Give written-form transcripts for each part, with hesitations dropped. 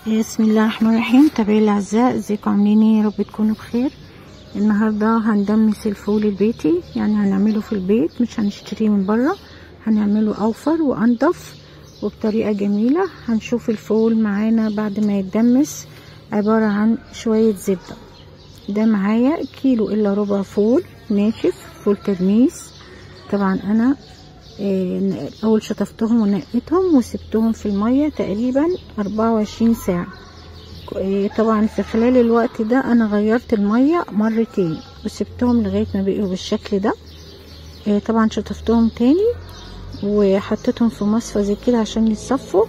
بسم الله الرحمن الرحيم. متابعي الاعزاء، ازيكم عاملين ايه؟ يا رب تكونوا بخير. النهارده هندمس الفول البيتي، يعني هنعمله في البيت مش هنشتريه من بره، هنعمله اوفر وانضف وبطريقه جميله. هنشوف الفول معانا بعد ما يتدمس عباره عن شويه زبده. ده معايا كيلو الا ربع فول ناشف، فول تدميس. طبعا انا اول شطفتهم ونقيتهم وسبتهم في المية تقريبا 24 ساعة. طبعا في خلال الوقت ده انا غيرت المية مرتين وسبتهم لغاية ما بقوا بالشكل ده. طبعا شطفتهم تاني وحطيتهم في مصفى زي كده عشان يتصفوا،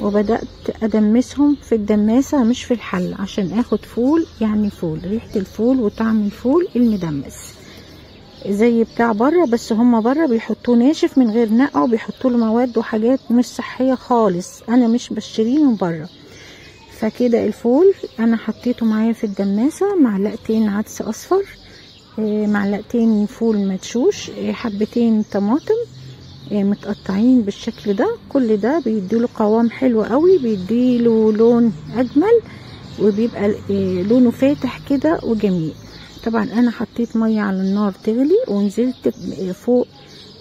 وبدأت ادمسهم في الدماسة مش في الحل عشان اخد فول، يعني فول ريحة الفول وطعم الفول المدمس زي بتاع بره، بس هما بره بيحطوه ناشف من غير نقع وبيحطوا له مواد وحاجات مش صحيه خالص، انا مش بشتريه من بره. فكده الفول انا حطيته معايا في الدماسه، معلقتين عدس اصفر، معلقتين فول مدشوش، حبتين طماطم متقطعين بالشكل ده. كل ده بيديله قوام حلو قوي، بيديله لون اجمل وبيبقى لونه فاتح كده وجميل. طبعا انا حطيت ميه على النار تغلي ونزلت فوق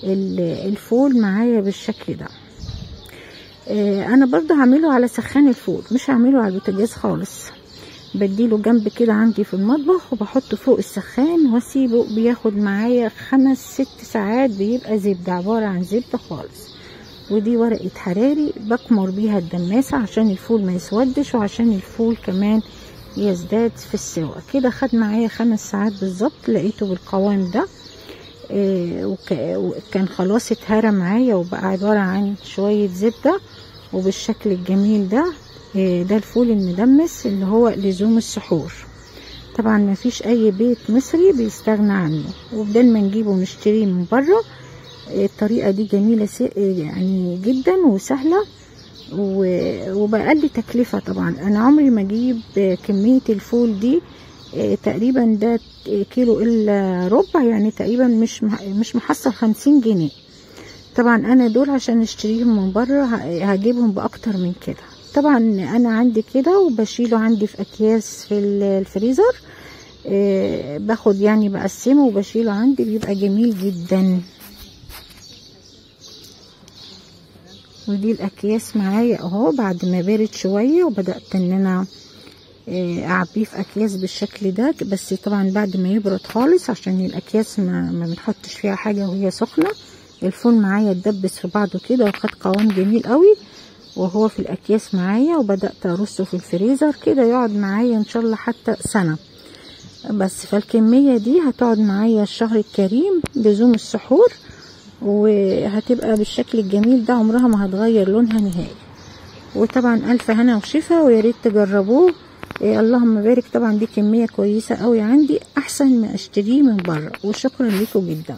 الفول معايا بالشكل ده. انا برضو هعمله على سخان الفول، مش هعمله على البوتاجاز خالص. بديله جنب كده عندي في المطبخ وبحطه فوق السخان واسيبه بياخد معايا 5-6 ساعات، بيبقى زبده، عباره عن زبده خالص. ودي ورقه حراري بكمر بيها الدماسه عشان الفول ما يسودش وعشان الفول كمان يزداد في السوا. كده خد معايا 5 ساعات بالظبط، لقيته بالقوام ده. وكان خلاص اتهرى معايا وبقى عبارة عن شوية زبدة وبالشكل الجميل ده. ده الفول المدمس اللي هو لزوم السحور. طبعا ما فيش اي بيت مصري بيستغنى عنه، وبدل ما نجيبه ونشتريه من بره. الطريقة دي جميلة يعني جدا وسهلة وبأقل تكلفة. طبعا انا عمري ما اجيب كمية الفول دي، تقريبا ده كيلو الا ربع، يعني تقريبا مش محصل 50 جنيه. طبعا انا دول عشان اشتريهم من بره هجيبهم باكتر من كده. طبعا انا عندي كده وبشيله عندي في اكياس في الفريزر، باخد يعني بقسمه وبشيله عندي، بيبقى جميل جدا. ودي الاكياس معايا اهو بعد ما بارد شويه، وبدات ان انا اعبيه في اكياس بالشكل ده، بس طبعا بعد ما يبرد خالص عشان الاكياس ما بنحطش فيها حاجه وهي سخنه. الفول معايا اتدبس في بعضه كده وخد قوام جميل قوي وهو في الاكياس معايا، وبدات ارصه في الفريزر كده يقعد معايا ان شاء الله حتى سنه بس. فالكميه دي هتقعد معايا الشهر الكريم لزوم السحور، وهتبقى بالشكل الجميل ده، عمرها ما هتغير لونها نهائي. وطبعا الف هنا وشفا، ويا ريت تجربوه. اللهم بارك. طبعا دي كميه كويسه قوي عندي، احسن ما اشتريه من بره. وشكرا لكم جدا.